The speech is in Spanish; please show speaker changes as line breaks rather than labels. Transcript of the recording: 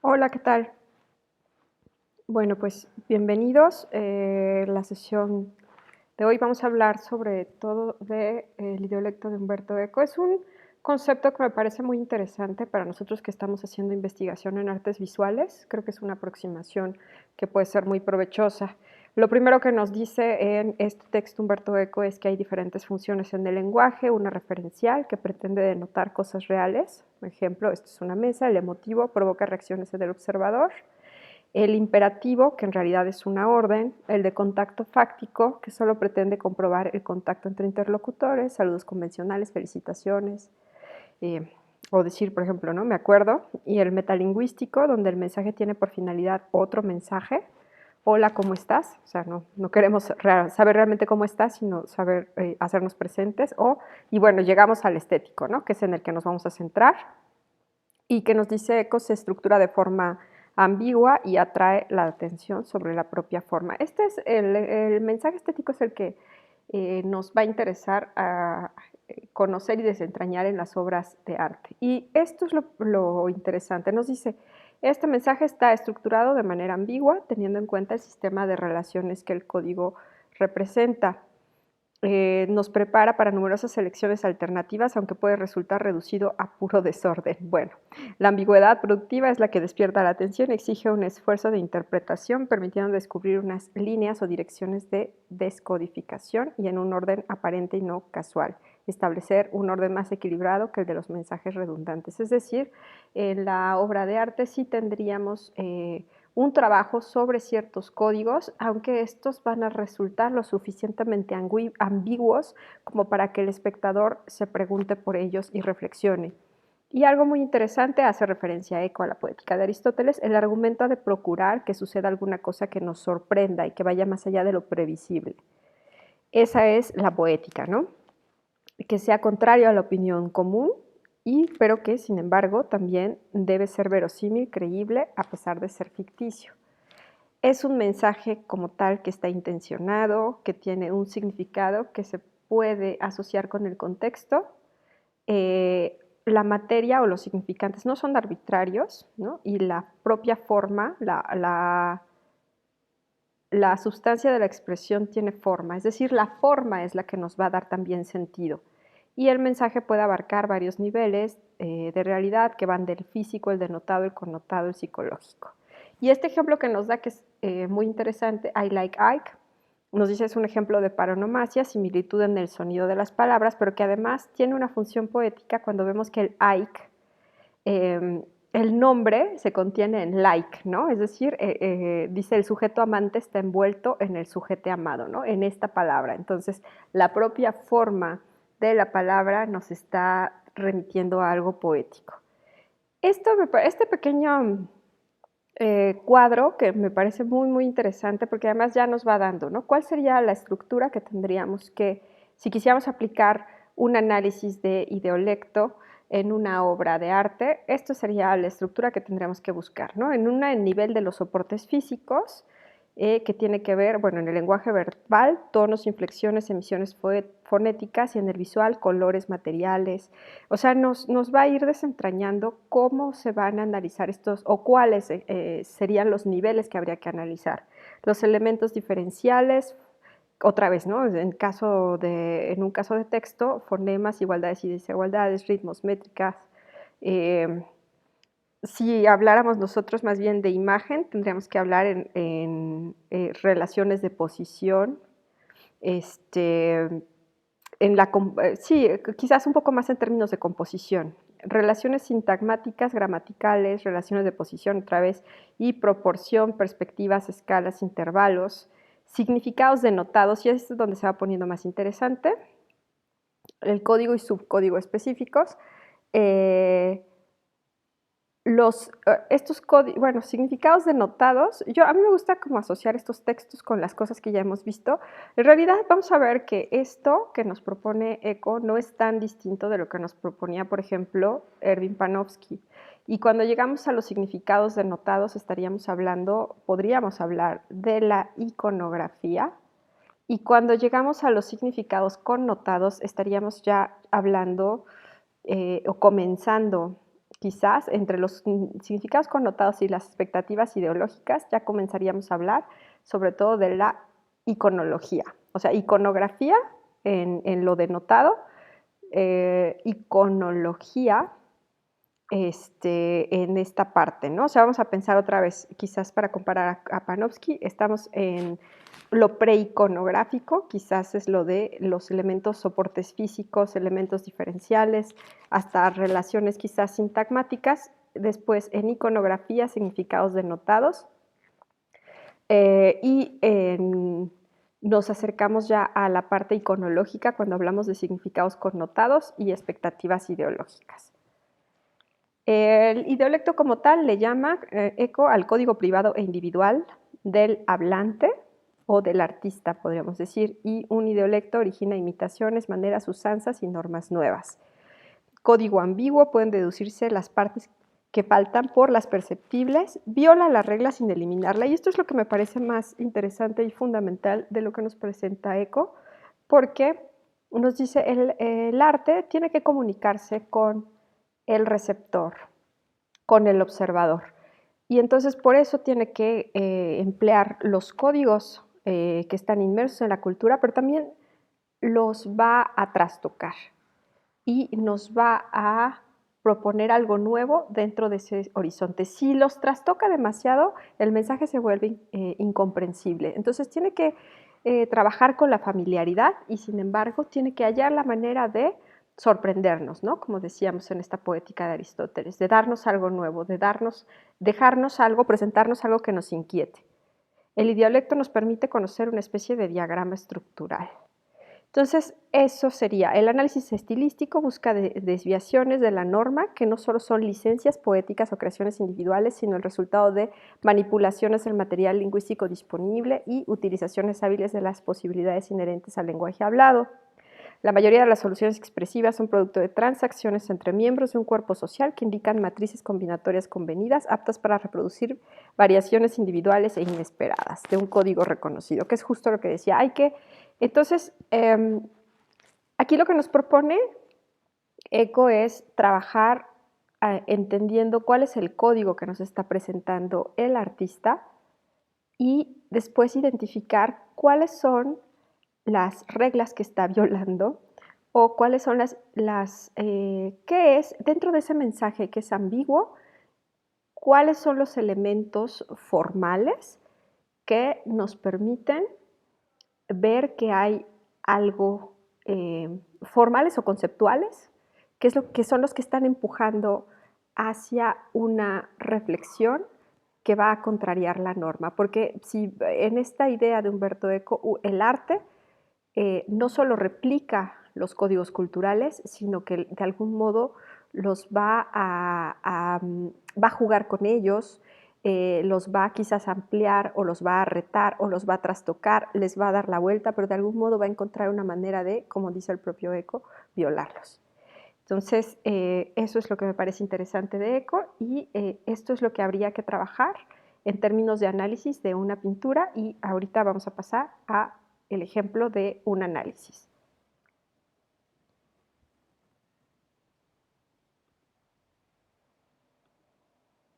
Hola, ¿qué tal? Bueno, pues bienvenidos. La sesión de hoy vamos a hablar sobre todo del idiolecto de Humberto Eco. Es un concepto que me parece muy interesante para nosotros que estamos haciendo investigación en artes visuales. Creo que es una aproximación que puede ser muy provechosa. Lo primero que nos dice en este texto Humberto Eco es que hay diferentes funciones en el lenguaje, una referencial que pretende denotar cosas reales. Por ejemplo, esto es una mesa, el emotivo provoca reacciones en el observador. El imperativo, que en realidad es una orden, el de contacto fáctico, que solo pretende comprobar el contacto entre interlocutores, saludos convencionales, felicitaciones, o decir, por ejemplo, ¿no? Me acuerdo, y el metalingüístico, donde el mensaje tiene por finalidad otro mensaje, hola, ¿cómo estás? O sea, no queremos saber realmente cómo estás, sino saber hacernos presentes, y bueno, llegamos al estético, ¿no? Que es en el que nos vamos a centrar, y que nos dice Eco se estructura de forma ambigua y atrae la atención sobre la propia forma. Este es el mensaje estético, es el que nos va a interesar a conocer y desentrañar en las obras de arte. Y esto es lo interesante. Nos dice, este mensaje está estructurado de manera ambigua, teniendo en cuenta el sistema de relaciones que el código representa. Nos prepara para numerosas elecciones alternativas, aunque puede resultar reducido a puro desorden. Bueno, la ambigüedad productiva es la que despierta la atención y exige un esfuerzo de interpretación, permitiendo descubrir unas líneas o direcciones de descodificación y en un orden aparente y no casual, establecer un orden más equilibrado que el de los mensajes redundantes. Es decir, en la obra de arte sí tendríamos un trabajo sobre ciertos códigos, aunque estos van a resultar lo suficientemente ambiguos como para que el espectador se pregunte por ellos y reflexione. Y algo muy interesante, hace referencia a Eco, a la poética de Aristóteles, el argumento de procurar que suceda alguna cosa que nos sorprenda y que vaya más allá de lo previsible. Esa es la poética, ¿no? Que sea contrario a la opinión común, pero que, sin embargo, también debe ser verosímil, creíble, a pesar de ser ficticio. Es un mensaje como tal que está intencionado, que tiene un significado que se puede asociar con el contexto. La materia o los significantes no son arbitrarios, ¿no? Y la propia forma, la sustancia de la expresión tiene forma, es decir, la forma es la que nos va a dar también sentido. Y el mensaje puede abarcar varios niveles de realidad que van del físico, el denotado, el connotado, el psicológico. Y este ejemplo que nos da, que es muy interesante, I like Ike, nos dice es un ejemplo de paronomasia, similitud en el sonido de las palabras, pero que además tiene una función poética cuando vemos que el Ike el nombre se contiene en like, ¿no? Es decir, dice el sujeto amante está envuelto en el sujeto amado, ¿no? En esta palabra. Entonces, la propia forma de la palabra nos está remitiendo a algo poético. Este pequeño cuadro que me parece muy interesante porque además ya nos va dando, ¿no? ¿Cuál sería la estructura que tendríamos que, si quisiéramos aplicar un análisis de ideolecto en una obra de arte, esto sería la estructura que tendríamos que buscar, ¿no? En el nivel de los soportes físicos, que tiene que ver, bueno, en el lenguaje verbal, tonos, inflexiones, emisiones fonéticas y en el visual, colores, materiales. O sea, nos va a ir desentrañando cómo se van a analizar estos o cuáles serían los niveles que habría que analizar. Los elementos diferenciales, otra vez, ¿no? En un caso de texto, fonemas, igualdades y desigualdades, ritmos, métricas. Eh, si habláramos nosotros más bien de imagen, tendríamos que hablar en relaciones de posición, este, sí, quizás un poco más en términos de composición. Relaciones sintagmáticas, gramaticales, relaciones de posición otra vez, y proporción, perspectivas, escalas, intervalos, significados denotados, y es donde se va poniendo más interesante, el código y subcódigo específicos, estos bueno, significados denotados, a mí me gusta como asociar estos textos con las cosas que ya hemos visto. En realidad vamos a ver que esto que nos propone Eco no es tan distinto de lo que nos proponía, por ejemplo, Erwin Panofsky. Y cuando llegamos a los significados denotados podríamos hablar de la iconografía, y cuando llegamos a los significados connotados estaríamos ya hablando o comenzando quizás entre los significados connotados y las expectativas ideológicas ya comenzaríamos a hablar sobre todo de la iconología, o sea, iconografía en lo denotado, iconología en esta parte, ¿no? O sea, vamos a pensar otra vez, quizás para comparar a Panofsky, estamos en lo preiconográfico, quizás es lo de los elementos soportes físicos, elementos diferenciales, hasta relaciones quizás sintagmáticas, después en iconografía, significados denotados, nos acercamos ya a la parte iconológica cuando hablamos de significados connotados y expectativas ideológicas. El idiolecto como tal le llama eco al código privado e individual del hablante o del artista, podríamos decir, y un idiolecto origina imitaciones, maneras, usanzas y normas nuevas. Código ambiguo, pueden deducirse las partes que faltan por las perceptibles, viola la regla sin eliminarla, y esto es lo que me parece más interesante y fundamental de lo que nos presenta Eco, porque nos dice el arte tiene que comunicarse con el receptor, con el observador. Y entonces por eso tiene que emplear los códigos que están inmersos en la cultura, pero también los va a trastocar y nos va a proponer algo nuevo dentro de ese horizonte. Si los trastoca demasiado, el mensaje se vuelve incomprensible. Entonces tiene que trabajar con la familiaridad y sin embargo tiene que hallar la manera de sorprendernos, ¿no? Como decíamos en esta poética de Aristóteles, de darnos algo nuevo, de dejarnos algo, presentarnos algo que nos inquiete. El idiolecto nos permite conocer una especie de diagrama estructural. Entonces, eso sería, el análisis estilístico busca desviaciones de la norma que no solo son licencias poéticas o creaciones individuales, sino el resultado de manipulaciones del material lingüístico disponible y utilizaciones hábiles de las posibilidades inherentes al lenguaje hablado. La mayoría de las soluciones expresivas son producto de transacciones entre miembros de un cuerpo social que indican matrices combinatorias convenidas aptas para reproducir variaciones individuales e inesperadas de un código reconocido, que es justo lo que decía. Entonces, aquí lo que nos propone Eco es trabajar entendiendo cuál es el código que nos está presentando el artista y después identificar cuáles son las reglas que está violando o cuáles son qué es, dentro de ese mensaje que es ambiguo, cuáles son los elementos formales que nos permiten ver que hay algo formales o conceptuales, que son los que están empujando hacia una reflexión que va a contrariar la norma. Porque si en esta idea de Umberto Eco, el arte no solo replica los códigos culturales, sino que de algún modo los va a jugar con ellos, los va quizás a ampliar o los va a retar o los va a trastocar, les va a dar la vuelta, pero de algún modo va a encontrar una manera de, como dice el propio Eco, violarlos. Entonces, eso es lo que me parece interesante de Eco y esto es lo que habría que trabajar en términos de análisis de una pintura y ahorita vamos a pasar a el ejemplo de un análisis.